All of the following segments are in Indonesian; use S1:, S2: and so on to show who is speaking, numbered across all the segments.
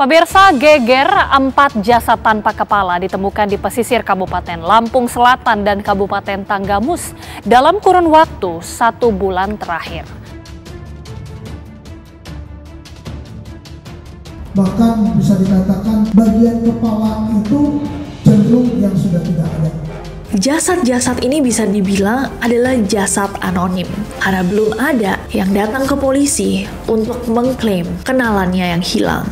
S1: Pemirsa, geger 4 jasad tanpa kepala ditemukan di pesisir Kabupaten Lampung Selatan dan Kabupaten Tanggamus dalam kurun waktu 1 bulan terakhir.
S2: Bahkan bisa dikatakan bagian kepala itu cenderung yang sudah tidak ada.
S3: Jasad-jasad ini bisa dibilang adalah jasad anonim karena belum ada yang datang ke polisi untuk mengklaim kenalannya yang hilang.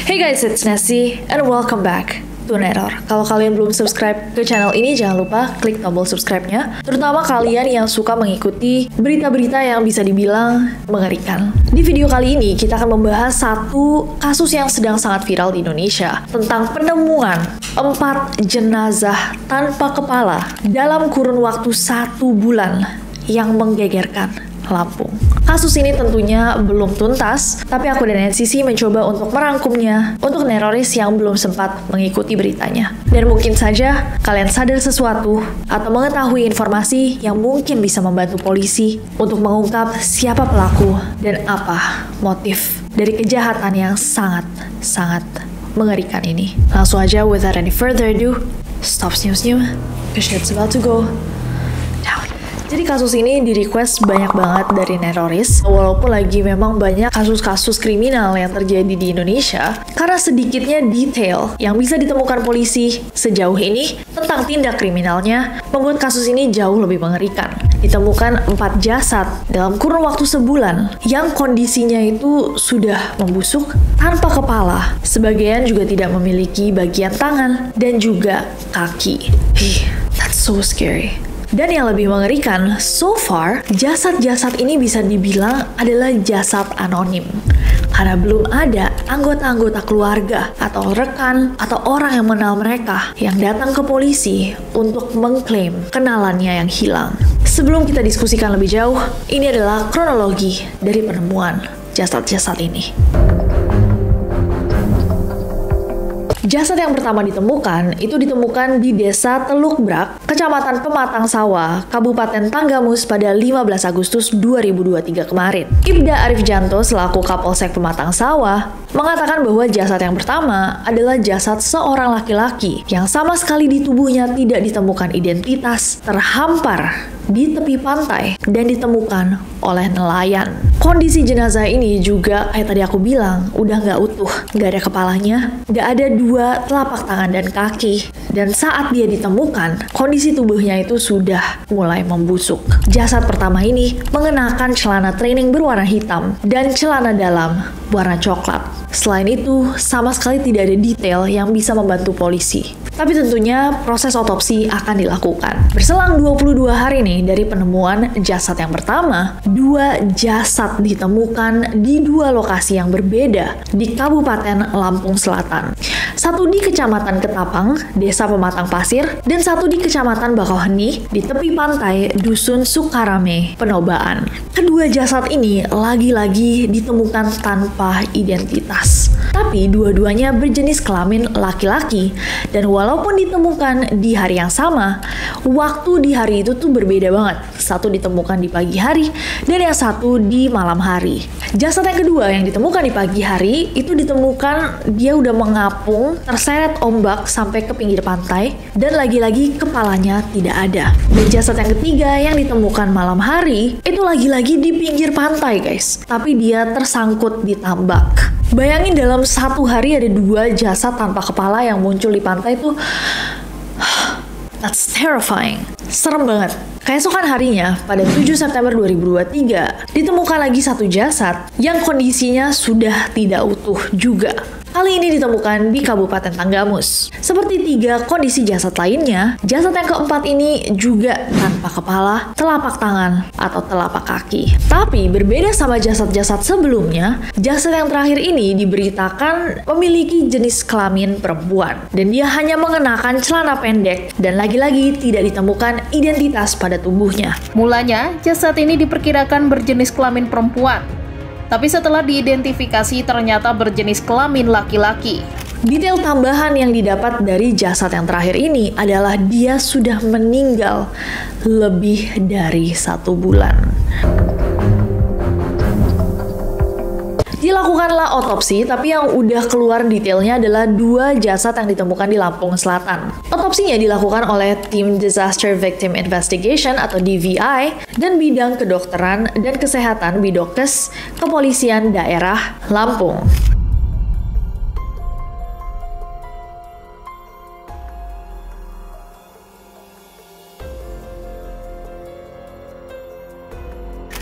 S3: Hey guys, it's Nessie and welcome back to Neror. Kalau kalian belum subscribe ke channel ini, jangan lupa klik tombol subscribe-nya, terutama kalian yang suka mengikuti berita-berita yang bisa dibilang mengerikan. Di video kali ini, kita akan membahas satu kasus yang sedang sangat viral di Indonesia tentang penemuan 4 jenazah tanpa kepala dalam kurun waktu 1 bulan yang menggegerkan Lampung. Kasus ini tentunya belum tuntas, tapi aku dan NCC mencoba untuk merangkumnya untuk neroris yang belum sempat mengikuti beritanya. Dan mungkin saja kalian sadar sesuatu atau mengetahui informasi yang mungkin bisa membantu polisi untuk mengungkap siapa pelaku dan apa motif dari kejahatan yang sangat mengerikan ini. Langsung aja, without any further ado, stop snooze-nya, because shit's about to go down. Jadi kasus ini di-request banyak banget dari neroris, walaupun lagi memang banyak kasus-kasus kriminal yang terjadi di Indonesia, karena sedikitnya detail yang bisa ditemukan polisi sejauh ini tentang tindak kriminalnya membuat kasus ini jauh lebih mengerikan. Ditemukan 4 jasad dalam kurun waktu sebulan yang kondisinya itu sudah membusuk tanpa kepala. Sebagian juga tidak memiliki bagian tangan dan juga kaki. That's so scary. Dan yang lebih mengerikan, so far, jasad-jasad ini bisa dibilang adalah jasad anonim. Karena belum ada anggota-anggota keluarga atau rekan atau orang yang mengenal mereka yang datang ke polisi untuk mengklaim kenalannya yang hilang. Sebelum kita diskusikan lebih jauh, ini adalah kronologi dari penemuan jasad-jasad ini. Jasad yang pertama ditemukan, itu ditemukan di Desa Teluk Brak, Kecamatan Pematang Sawah, Kabupaten Tanggamus pada 15 Agustus 2023 kemarin. Ibda Arif Janto selaku Kapolsek Pematang Sawah mengatakan bahwa jasad yang pertama adalah jasad seorang laki-laki yang sama sekali di tubuhnya tidak ditemukan identitas, terhampar di tepi pantai dan ditemukan oleh nelayan. Kondisi jenazah ini juga kayak tadi aku bilang, udah nggak utuh, nggak ada kepalanya, nggak ada 2 telapak tangan dan kaki. Dan saat dia ditemukan, kondisi tubuhnya itu sudah mulai membusuk. Jasad pertama ini mengenakan celana training berwarna hitam dan celana dalam warna coklat. Selain itu, sama sekali tidak ada detail yang bisa membantu polisi. Tapi tentunya proses otopsi akan dilakukan. Berselang 22 hari nih dari penemuan jasad yang pertama, 2 jasad ditemukan di 2 lokasi yang berbeda di Kabupaten Lampung Selatan. Satu di Kecamatan Ketapang, Desa Pematang Pasir, dan satu di Kecamatan Bakauheni di tepi pantai Dusun Sukarame, Penobaan. Kedua jasad ini lagi-lagi ditemukan tanpa identitas. Tapi dua-duanya berjenis kelamin laki-laki, dan walaupun ditemukan di hari yang sama, waktu di hari itu tuh berbeda banget. Satu ditemukan di pagi hari, dan yang satu di malam hari. Jasad yang kedua yang ditemukan di pagi hari, itu ditemukan dia udah mengapung, terseret ombak sampai ke pinggir pantai, dan lagi-lagi kepalanya tidak ada. Dan jasad yang ketiga yang ditemukan malam hari, itu lagi-lagi di pinggir pantai guys, tapi dia tersangkut di tambak. Bayangin dalam 1 hari ada 2 jasad tanpa kepala yang muncul di pantai itu. That's terrifying. Serem banget. Keesokan harinya, pada 7 September 2023, ditemukan lagi 1 jasad yang kondisinya sudah tidak utuh juga. kali ini ditemukan di Kabupaten Tanggamus. Seperti 3 kondisi jasad lainnya, jasad yang keempat ini juga tanpa kepala, telapak tangan, atau telapak kaki. Tapi berbeda sama jasad-jasad sebelumnya, jasad yang terakhir ini diberitakan memiliki jenis kelamin perempuan. Dan dia hanya mengenakan celana pendek dan lagi-lagi tidak ditemukan identitas pada tubuhnya.
S4: Mulanya, jasad ini diperkirakan berjenis kelamin perempuan. Tapi setelah diidentifikasi ternyata berjenis kelamin laki-laki.
S3: Detail tambahan yang didapat dari jasad yang terakhir ini adalah dia sudah meninggal lebih dari 1 bulan. Dilakukanlah otopsi, tapi yang udah keluar detailnya adalah 2 jasad yang ditemukan di Lampung Selatan. Otopsinya dilakukan oleh tim Disaster Victim Investigation atau DVI dan bidang kedokteran dan kesehatan Bidokes Kepolisian Daerah Lampung.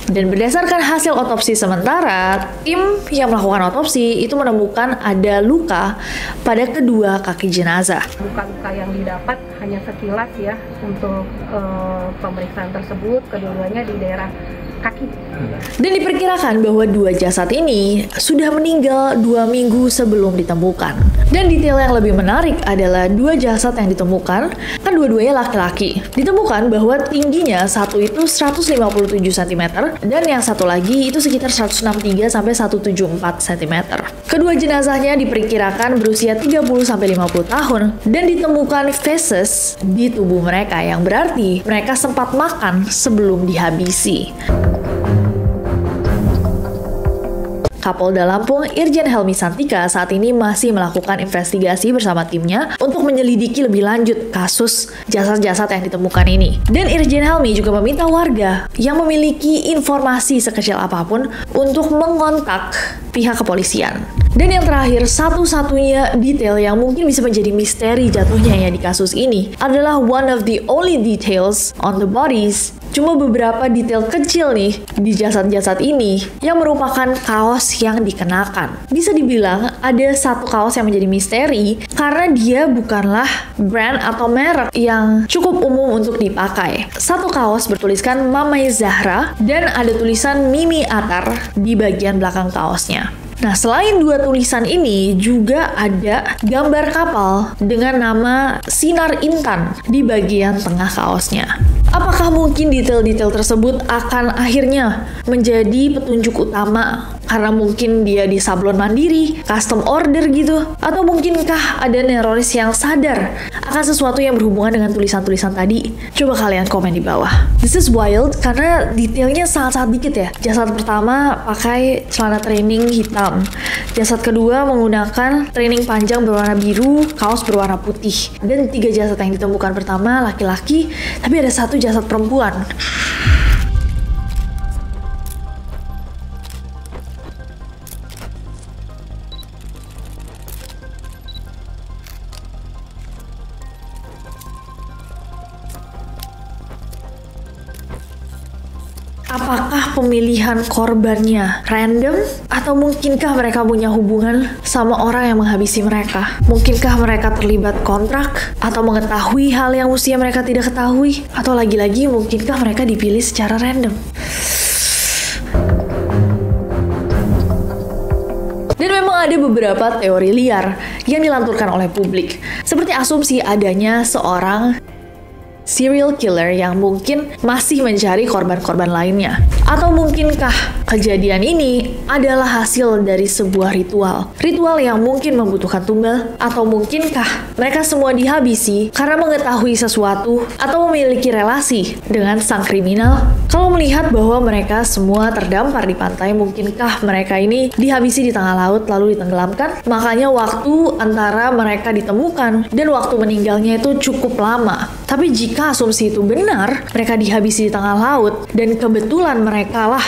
S3: Dan berdasarkan hasil otopsi sementara, tim yang melakukan otopsi itu menemukan ada luka pada kedua kaki jenazah.
S5: Luka-luka yang didapat hanya sekilas ya untuk pemeriksaan tersebut, keduanya di daerah kaki.
S3: Dan diperkirakan bahwa 2 jasad ini sudah meninggal 2 minggu sebelum ditemukan. Dan detail yang lebih menarik adalah 2 jasad yang ditemukan, kan dua-duanya laki-laki. Ditemukan bahwa tingginya satu itu 157 cm dan yang satu lagi itu sekitar 163 sampai 174 cm. Kedua jenazahnya diperkirakan berusia 30 sampai 50 tahun dan ditemukan feses di tubuh mereka yang berarti mereka sempat makan sebelum dihabisi. Kapolda Lampung, Irjen Helmi Santika saat ini masih melakukan investigasi bersama timnya untuk menyelidiki lebih lanjut kasus jasad-jasad yang ditemukan ini. Dan Irjen Helmi juga meminta warga yang memiliki informasi sekecil apapun untuk mengontak pihak kepolisian. Dan yang terakhir, satu-satunya detail yang mungkin bisa menjadi misteri jatuhnya ya di kasus ini adalah one of the only details on the bodies. Cuma beberapa detail kecil nih di jasad-jasad ini yang merupakan kaos yang dikenakan. Bisa dibilang ada satu kaos yang menjadi misteri karena dia bukanlah brand atau merek yang cukup umum untuk dipakai. Satu kaos bertuliskan Mamai Zahra dan ada tulisan Mimi Atar di bagian belakang kaosnya. Nah, selain 2 tulisan ini, juga ada gambar kapal dengan nama Sinar Intan di bagian tengah kaosnya. Apakah mungkin detail-detail tersebut akan akhirnya menjadi petunjuk utama karena mungkin dia di sablon mandiri, custom order gitu? Atau mungkinkah ada teroris yang sadar akan sesuatu yang berhubungan dengan tulisan-tulisan tadi? Coba kalian komen di bawah. This is wild karena detailnya sangat-sangat dikit ya. Jasad pertama pakai celana training hitam. Jasad kedua menggunakan training panjang berwarna biru, kaos berwarna putih. Dan 3 jasad yang ditemukan pertama laki-laki, tapi ada 1 jasad perempuan. Apakah pemilihan korbannya random? Atau mungkinkah mereka punya hubungan sama orang yang menghabisi mereka? Mungkinkah mereka terlibat kontrak? Atau mengetahui hal yang mestinya mereka tidak ketahui? Atau lagi-lagi mungkinkah mereka dipilih secara random? Dan memang ada beberapa teori liar yang dilanturkan oleh publik. Seperti asumsi adanya seorang serial killer yang mungkin masih mencari korban-korban lainnya. Atau mungkinkah kejadian ini adalah hasil dari sebuah ritual? Ritual yang mungkin membutuhkan tumbal? Atau mungkinkah mereka semua dihabisi karena mengetahui sesuatu atau memiliki relasi dengan sang kriminal? Kalau melihat bahwa mereka semua terdampar di pantai, mungkinkah mereka ini dihabisi di tengah laut lalu ditenggelamkan? Makanya waktu antara mereka ditemukan dan waktu meninggalnya itu cukup lama. Tapi jika asumsi itu benar, mereka dihabisi di tengah laut dan kebetulan mereka lah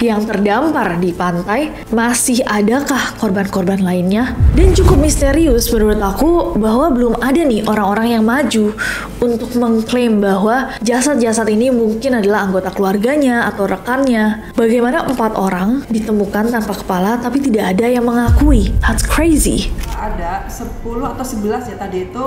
S3: yang terdampar di pantai. Masih adakah korban-korban lainnya? Dan cukup misterius menurut aku bahwa belum ada nih orang-orang yang maju untuk mengklaim bahwa jasad-jasad ini mungkin adalah anggota keluarganya atau rekannya. Bagaimana 4 orang ditemukan tanpa kepala tapi tidak ada yang mengakui? That's crazy.
S6: Ada 10 atau 11 ya tadi itu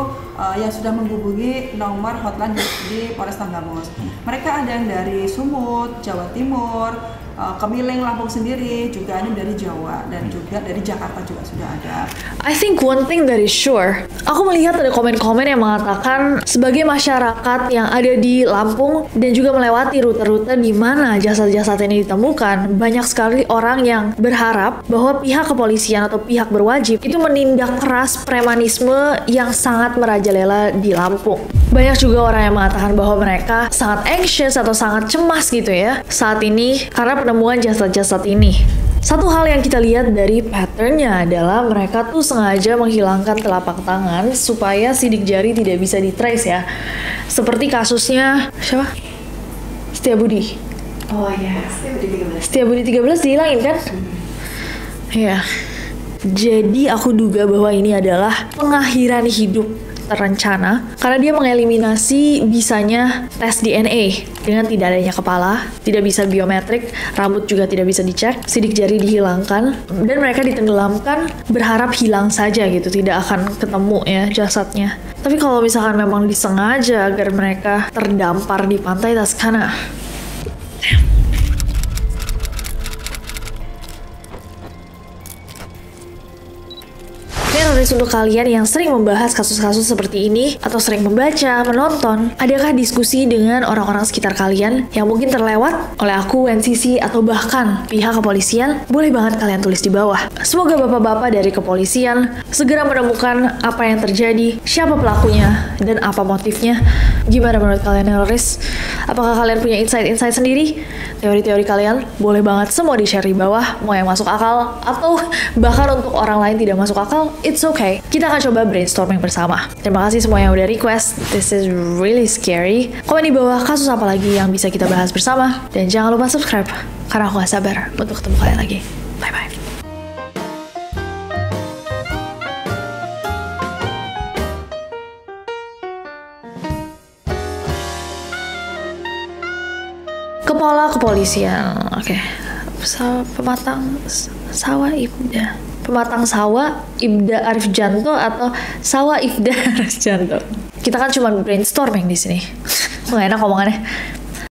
S6: yang sudah menghubungi nomor hotline di Polres Tanggamus. Mereka ada yang dari Sumut, Jawa Timur, Kemiling, Lampung sendiri, juga ada dari Jawa, dan juga dari Jakarta juga sudah ada.
S3: I think one thing that is sure, aku melihat ada komen-komen yang mengatakan sebagai masyarakat yang ada di Lampung dan juga melewati rute-rute di mana jasad-jasad ini ditemukan, banyak sekali orang yang berharap bahwa pihak kepolisian atau pihak berwajib itu menindak keras premanisme yang sangat merajalela di Lampung. Banyak juga orang yang mengatakan bahwa mereka sangat anxious atau sangat cemas gitu ya saat ini karena penemuan jasad-jasad ini. Satu hal yang kita lihat dari patternnya adalah mereka tuh sengaja menghilangkan telapak tangan supaya sidik jari tidak bisa ditrace ya. Seperti kasusnya siapa? Setiabudi.
S7: Oh iya,
S3: Setiabudi 13 dihilangin kan? Ya. Jadi aku duga bahwa ini adalah pengakhiran hidup terencana karena dia mengeliminasi bisanya tes DNA dengan tidak adanya kepala, tidak bisa biometrik, rambut juga tidak bisa dicek, sidik jari dihilangkan, dan mereka ditenggelamkan berharap hilang saja gitu, tidak akan ketemu ya jasadnya. Tapi kalau misalkan memang disengaja agar mereka terdampar di pantai Taskana, untuk kalian yang sering membahas kasus-kasus seperti ini atau sering membaca, menonton, adakah diskusi dengan orang-orang sekitar kalian yang mungkin terlewat oleh aku, NCC, atau bahkan pihak kepolisian? Boleh banget kalian tulis di bawah. Semoga bapak-bapak dari kepolisian segera menemukan apa yang terjadi, siapa pelakunya, dan apa motifnya. Gimana menurut kalian, Neloris? Apakah kalian punya insight-insight sendiri? Teori-teori kalian boleh banget semua di-share di bawah, mau yang masuk akal atau bahkan untuk orang lain tidak masuk akal, it's okay. Kita akan coba brainstorming bersama. Terima kasih semua yang udah request. This is really scary. Komen di bawah kasus apa lagi yang bisa kita bahas bersama. Dan jangan lupa subscribe, karena aku gak sabar untuk ketemu kalian lagi. Bye-bye. Kepala Kepolisian. Oke. Pematang sawah Ibda. Pematang sawah Ibda Arifjanto atau sawah Ibda Arifjanto. Kita kan cuma brainstorming di sini. Nggak enak omongannya.